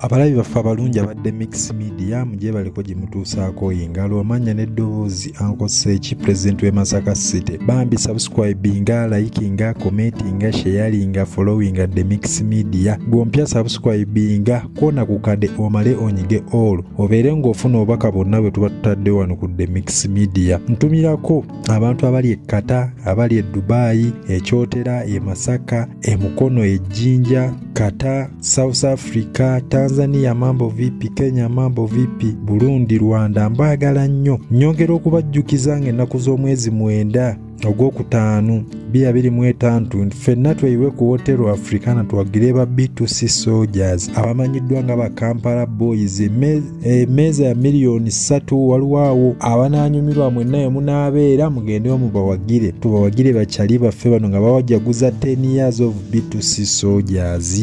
Abalabi baffe abalungi abadde Mix Media mujye baliko gimutuusaako engalo amanya n'eddoboozi Uncle Sechi President w'e Masaka City. Bambi subscribinga, likinga, commentinga, sharinga, followinga the Mix Media. Gwompya subscribinga kona ku kade omale onyige all. Obeere ng'ofuna obubaka bwonna bwe tuba tutadde wano ku the Mix Media. Ntumirako abantu abali e Kata, abali e Dubai, e Kyotera, e Masaka, e Mukono, e Jinja, Kata, South Africa, Tanzania mambo vipi, Kenya mambo vipi, Burundi, Rwanda mbagala nnyo. Nyongera okubajjukiza ng'ennaku z'omwezi 9 ogwokutaano 2025 ffenna tweyiwe ku Hotel Africana twagire ba B2C Soldiers abamanyiddwa nga ba Kampala Boys. Emmeeza ya miliyoni 3 waliwo abanaanyumirwa mwenna munaabeera mugendeyo mubawagire tubawagire bakyali baffe bano nga bawajaguza 10 years of B2C Soldiers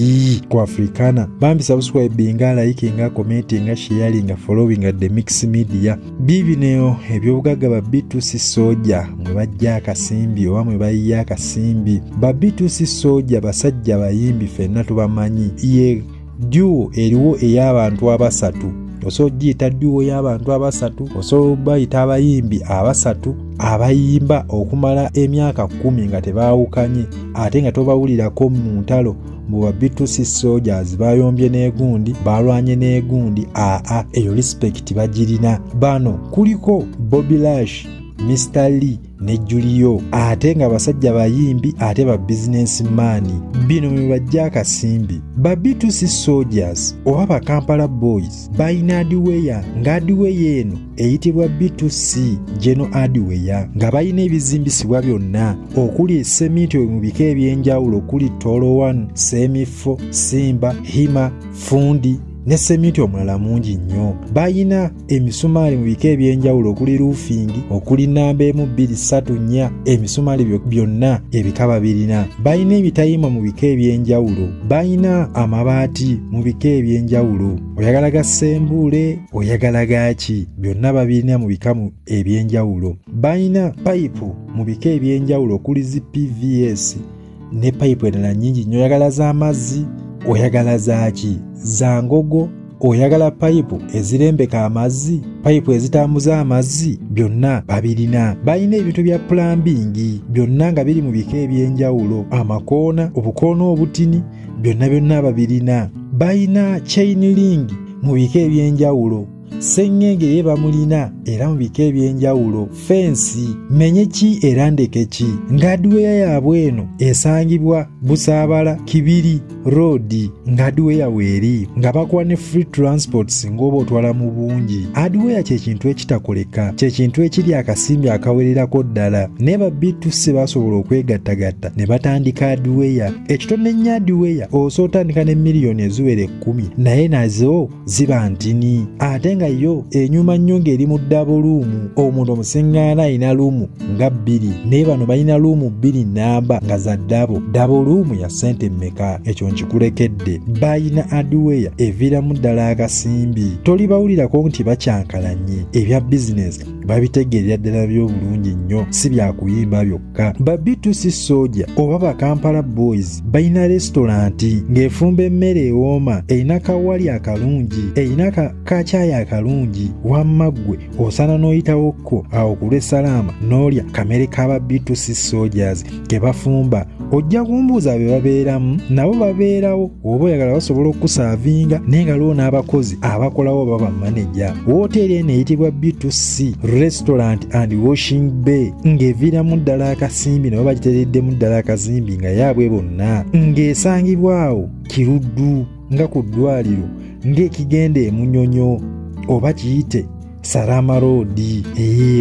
ku Africana. Bambi subscribinga, likinga, commentinga, sharinga, followinga the Mix Media. Bibineo ebyobugagga ba B2C Soldier mwe bajja akasimbi oba mwe bayiya akasimbi. Ba B2C Soldier basajja bayimbi ffenna tubamanyi. Ye duo eriwo ey'abantu abasatu. Osobola giyita duo y'abantu abasatu, osobola bayita abayimbi abasatu abayimba okumala emyaka 10 nga tebaawukanye ate nga tobawulirako mu ntalo. Mu ba B2C Soldiers bayombye n'egundi, balwanye n'egundi, eyo respect bagirina. Bano kuliko Bobby Lash, Mr. Lee ne Julio ate nga basajja bayimbi ate ba businessman. Bino mwe bajja akasimbi. Ba B2C Soldiers oba ba Kampala Boys bayina hardware nga hardware eno eyitibwa B2C General Hardware nga bayina ebizimbisibwa byonna okuli esemiti mu bika ebyenjawulo okuli Toro 1, Semifo, Simba, Hima, Fundi ne semiti omulala mungi nnyo. Bayina emisumaali mu bika ebyenjawulo okuli roofing, okuli namba 1, 2, 3, 4 emisumaali byonna ebika babirina. Bayina ebitayima mu bika ebyenjawulo, bayina amabaati mu bika ebyenjawulo. Oyagala gasembule, oyagala gaaki, byonna babirina mu bika ebyenjawulo. Bayina pipe mu bika ebyenjawulo okuli zi PVS ne pipe endala nnyingi nnyo. Oyagala z'amazzi, oyagala zaaki, za ngogo, oyagala pipe ezirembeka amazzi, pipe ezitambuza amazzi, byonna babirina. Bayina ebintu bya plumbing byonna nga biri mu bika ebyenjawulo, amakoona, obukoona obutini, byonna babirina. Bayina chain ring mu bika ebyenjawulo, sengenge ye bamulina era mu bika ebyenjawulo, fensi, menyeki era ndekeki. Nga hardware yaabwe eno esangibwa Busaabala Kibiri Road nga hardware weeri nga bakuwa ne free transport singa oba otwala mu bungi. Hardware kye kintu ekitakoleka, kye kintu ekiri akasimbi akawererako ddala. Ne ba B2C basobola okwegattagatta ne batandika hardware. Ekitone nnyo hardware osobola otandika ne miliyoni eziwera 10 naye nazo ziba ntini ate nga yo enyuma nnyo ng'eri mu double room. Omuntu omusiŋŋaana alina luumu nga 2 naye bano balina luumu 2 namba nga za double room ya sente mmeka. Ekyo nkikulekedde. Bayina hardware eviiramu ddala akasimbi. Tolibawulirako nti bakyankalanye. Ebya business babitegeerera ddala by'obulungi nnyo, si byakuyimba byokka. Ba B2C Soldier oba ba Kampala Boys bayina restaurant ng'efumba emmere ewooma, erina kawali akalungi, erina kacaayi akalungi. Wamma ggwe osana n'oyitawokko awo ku Lwesalaama n'olya kamere k'aba B2C Soldiers ke bafumba. Ojja kumbuuza be babeeramu, nabo babeerawo. Oba oyagala basobola okusaavinga naye nga lwo n'abakozi abakolawo baba manager. Wooteri eno eyitibwa B2C Restaurant and Washing Bay ng'eviiramu ddala akasimbi, nabo bagitereddemu ddala akasimbi nga yaabwe bonna, ng'esangibwawo Kiruddu nga ku ddwaliro ng'ekigenda e Munyonyo oba kiyite Salama Road.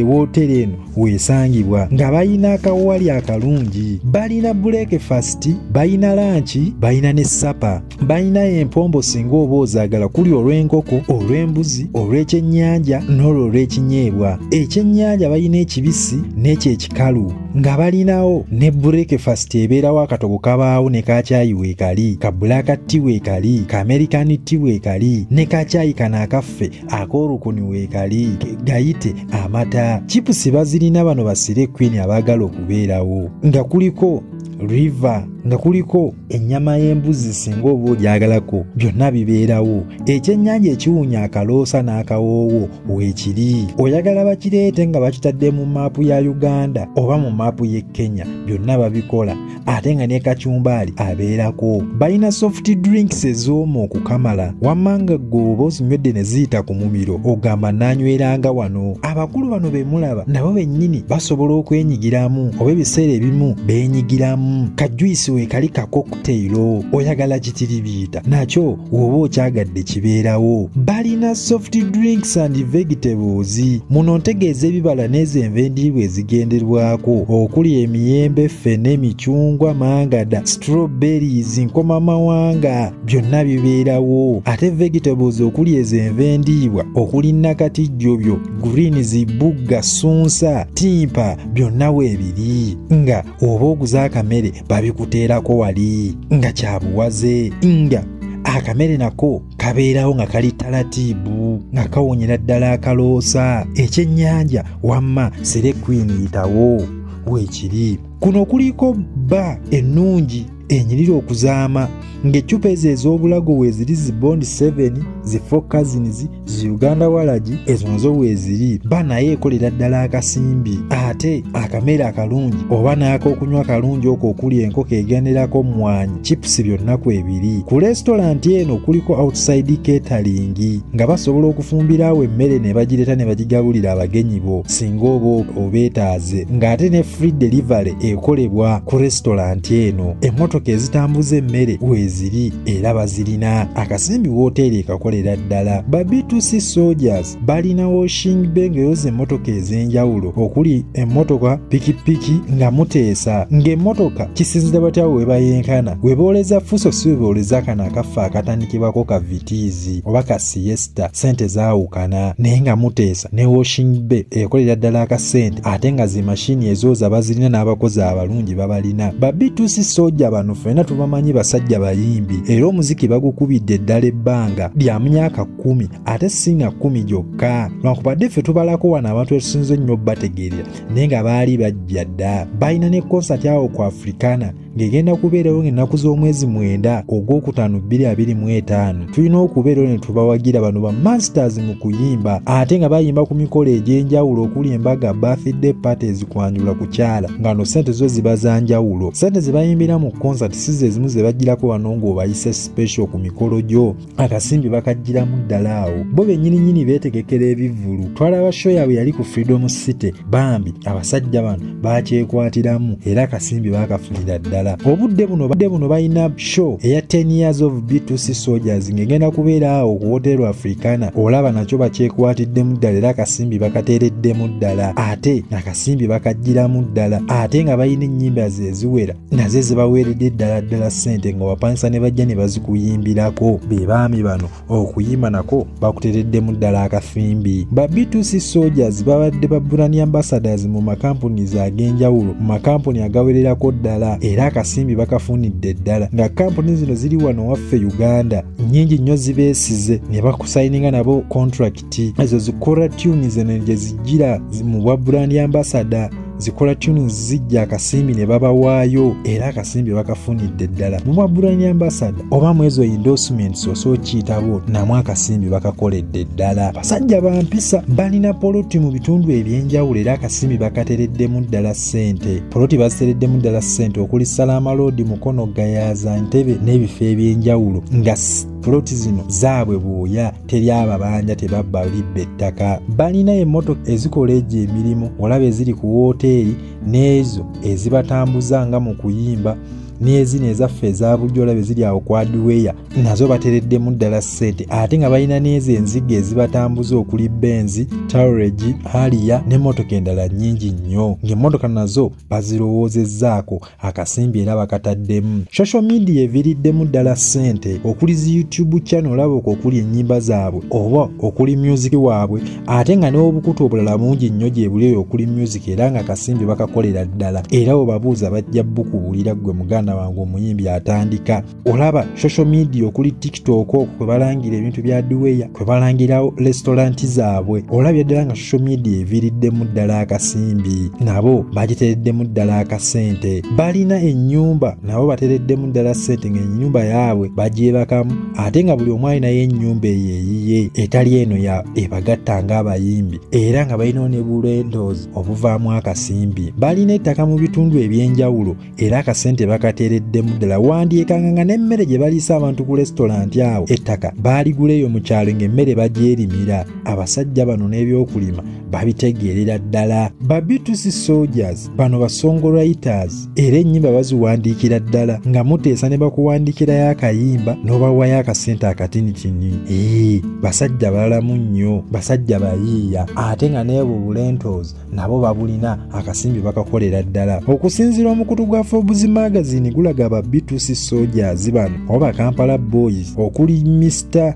Wooteri eno weesangibwa nga bayina akawali akalungi. Balina breakfast, bayina lunch, bayina ne supper. Bayina empombo singa oba ozaagala, kuli olw'enkoko, olw'embuzi, olw'ekyennyanja n'olw'ekinyeebwa. Ekyennyanja bayina ekibisi n'ekyo ekikalu. Nga balinawo ne breakfast ebeerawo akatogo kabaawo ne kacaayi weekali, ka black tea weekali, ka American tea weekali, ne kacaayi kano akaffe ak'olukuni weekali, gayite amata. Chipusi bazirina bano basire Queen abaagala okubeerawo nga kuliko River nga kuliko ennyama y'embuzi singa oba ogyagalako, byonna bibeerawo. Ekyennyanja ekiwunya akaloosa n'akawoowo weekiri. Oyagala bakireete nga bakitadde mu maapu ya Uganda oba mu maapu y'e Kenya, byonna babikola, ate nga ne kacumbaali abeerako. Balina soft drinks ez'omu okukamala, wamma nga ggooba ozinywedde ne ziyita ku mumiro ogamba nanyweranga wano. Abakulu bano be mulaba nabo bennyini basobola okwenyigiramu oba ebiseera ebimu beenyigiramu. Kajuyisi we kali ka cocktail, oyagala kitiribiita nakyo woba okyagadde kibeerawo. Balina soft drinks and vegetables. Muno ntegeeza ebibala n'ezenva endiirwa ezigenderwako okuli emiyembe, ffene, emicungwa, mangada, strawberries, nkomamawanga, byonna bibeerawo. Ate vegetables okuli ezenva endiirwa okuli nakatijjobyo, greens, bugga, sunsa, timpa, byonna weebiri. Nga oba oguza akamere babikuteerako wali nga kyabuwaze, nga akamere nako kabeerawo nga kali talatiibu nga kawonyera ddala akaloosa. Ekyennyanja wamma sere queen yitawo weekiri. Kuno kuliko bba ennungi enyirira okuzaama ng'eccupa ezo ez'obulago weeziri zi Bond 7, zi Four Cousins, zi Uganda Walagi, ezo nazo weeziri. Bba naye ekolera ddala akasimbi. Ate akamere akalungi oba n'ak'okunywa kalungi okwo okuli enkoko egenderako mmwanyi, chips, byonna kwebiri. Ku restaurant eno kuliko outside catering nga basobola okufumbirawo emmere ne bagireeta ne bagigabulira abagenyi bo singa oba obeetaaze, ng'ate ne free delivery ekolebwa ku restaurant eno. Emmotoka ezitambuza emmere weeziri era bazirina. Akasimbi wooteeri ekakolera ddala. Ba B2C Soldiers balina washing bay ng'eyoza emmotoka ez'enjawulo okuli emmotoka, pikipiki nga muteesa, ng'emmotoka kisinzira batya we bayenkana, we booleza fuso si we booleza kano akaffe akatandikibwako ka vitiizi oba ka siesta, sente zaawukana, naye nga muteesa ne washing bay ekolera ddala akasente, ate nga zi mashini ezooza bazirina n'abakozi abalungi babalina. Ba B2C Soldier bano ffenna tubamanyi basajja bayimbi era omuziki bagukubidde eddala ebbanga lya myaka 10 ate si na 10 gyokka. Lwankubadde ffe tubalako wano abantu etusinze ennyo bategeerera naye nga baali bajja dda. Balina ne konsati awo ku Africana ng'egenda kubeerawo ng'ennaku z'omwezi 9 Ogwokutaano 2025. Tulina okubeerawo ne tubawagira bano ba masters mu kuyimba ate nga bayimba ku mikolo egy'enjawulo okuli embaga, birthday parties, kwanjula kukyala, nga no sente zo ziba za njawulo. Sente ze bayimbira mu konsati si ze zimu ze bagirako wano ng'obayise special ku mikolo gyo, akasimbi bakagiramu ddala awo. Bo bennyininyini beetegekera ebivvulu. Twalaba show yaabwe yali ku Freedom City, bambi abasajja bano bakyekwatiramu era akasimbi bakafunira ddala. Obudde buno balina show eya 10 years of B2C Soldiers ng'egenda kubeera awo ku Hotel Africana. Olaba nakyo bakyekwatiddemu ddala era akasimbi bakateereddemu ddala, ate akasimbi bakagiramu ddala, ate nga balina ennyimba zeziwera naze zibaweeredde ddala ssente nga bapangisa ne bajja ne bazikuyimbirako. Be baami bano okuyimba nako bakuteereddemu ddala akafimbi. Ba B2C Soldiers babadde ba brand ambassadors mu makampuni ag'enjawulo, mu makampuni agawererako ddala era akasimbi bakafunidde ddala, nga kampuni zino ziri wano waffe Uganda nnyingi nnyo zibeesize ne bakusayininga nabo contract. Ezo zikola tunes eno gye zijjira mu bwa brand ambassador, zikola tunes zijja akasimbi ne babawaayo era akasimbi bakafunidde ddala. Mu bwa brand ambassador oba mu ezo endorsements osookiyitabo namwe akasimbi bakakoledde ddala. Basajja bampisa balina poloti mu bitundu ebyenjawulo era akasimbi bakatereddemu ddala ssente. Poloti bazitereddemu ddala ssente okuli Salama Road, Mukono, Gayaza, Ntebe n'ebifo ebyenjawulo nga poloti zino zaabwe bw'oya teri ababanja tebabba libba ettaka. Balina emmotoka ezikola egyo emirimu olaba eziri ku wooteeri n'ezo ezibatambuza nga mu kuyimba n'ezino ezaffe eza bulijjo olaba eziri awo ku hardware nazo batereddemu ddala ssente, ate nga balina n'ezo enzige ezibatambuza okuli Benz, Touareg, Harrier n'emmotoka endala nnyingi nnyo, ng'emmotoka nazo bazirowoozezzaako akasimbi era bakataddemu. Social media eviiriddemu ddala ssente okuli zi YouTube channel olaba okuli ennyimba zaabwe oba okuli music waabwe, ate nga n'obukutu obulala mungi nnyo gye buli okuli music era nga akasimbi bakakolera ddala era obabuuza bajja bukubulira gwe Muganda mwana wange omuyimbi atandika. Olaba social media okuli TikTok kwe balangira ebintu bya Duweya, kwe balangira restaurant zaabwe. Olabye ddala nga social media eviiriddemu ddala akasimbi, nabo bagitereddemu ddala akasente. Balina ennyumba nabo batereddemu ddala ssente ng'ennyumba yaabwe bagyebakamu, ate nga buli omu alinayo ennyumba eyiye etali eno ya ebagatta ng'abayimbi, era nga balinawo ne bulendoozi obuvaamu akasimbi. Balina ettaka mu bitundu ebyenjawulo era akasente bakatereddemu ddala. Wandyekanga nga n'emmere gye baliisa abantu ku restaurant awo ettaka baaliguleyo mu kyalo ng'emmere bagyerimira. Abasajja bano n'ebyokulima babitegeerera ddala. Ba B2C Soldiers bano ba songwriters era ennyimba baziwandiikira ddala nga muteesa ne bakuwandiikirayo akayimba n'obawayo akasente akatinitini. Basajja balalamu nnyo, basajja bayiiya, ate nga n'ebo bulentozi nabo babulina akasimbi bakakolera ddala. Okusinziira omukutu gwa Forbes magazine gulaga ba B2C Soldiers bano oba Kampala Boys okuli Mr.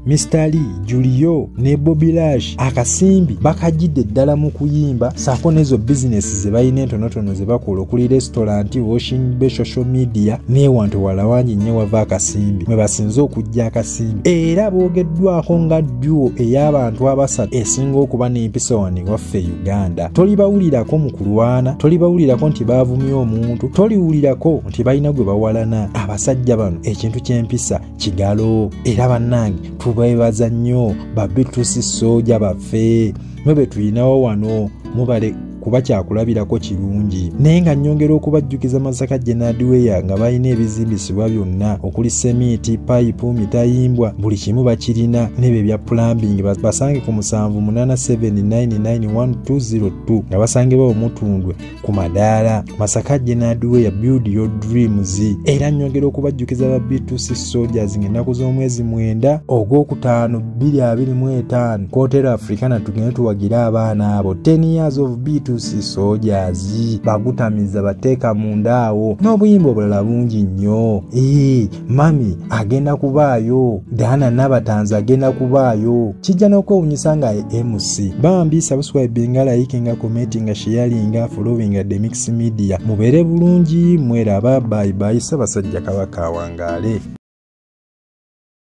Lee, Julio ne Bobby Lash akasimbi bakajjidde ddala mu kuyimba, saako n'ezo bizinesi ze balina entonotono ze bakola okuli restaurant, washing bay, social media n'ewantu wala wangi nnyo wava akasimbi mwe basinze okujja akasimbi. Era boogeddwako nga duo ey'abantu abasatu esinga okuba n'empisa wano waffe Uganda. Tolibawulirako mu kulwana, tolibawulirako nti baavumye omuntu, toliwulirako nti balina gwe bawalana. Abasajja bano ekintu ky'empisa kigalo, era bannange tubeebaza nnyo ba B2C Soldier baffe mwe be tulinawo wano, mubale kuba kyakulabirako kirungi. Naye nga nnyongera okubajjukiza Masaka General Duweya nga balina ebizimbisibwa byonna okuli semiti, payipu, mitayimbwa, buli kimu bakirina, n'ebyo bya plumbing basange ku 7879911202 nga basangibwa Omutundwe ku madaala. Masaka General Duweya, build your dreams. Era nnyongera okubajjukiza ba B2C Soldiers ng'ennaku z'omwezi 9 Ogwokutaano 2025 Kotero Africana tugende tuwagira abaana abo 10 years of B2C Soldiers bagutamiza bateeka munda awo n'obuyimba obulala bungi nnyo. Mami agenda kubaayo, Dana Nabatanzi agenda kubaayo, kijja n'okwewunyisa nga MC. Bambi subscribe nga like nga comment nga sharing nga following the Mix Media. Mubeere bulungi, mweraba, bye bye. Ssaabasajja Kabaka wangaale.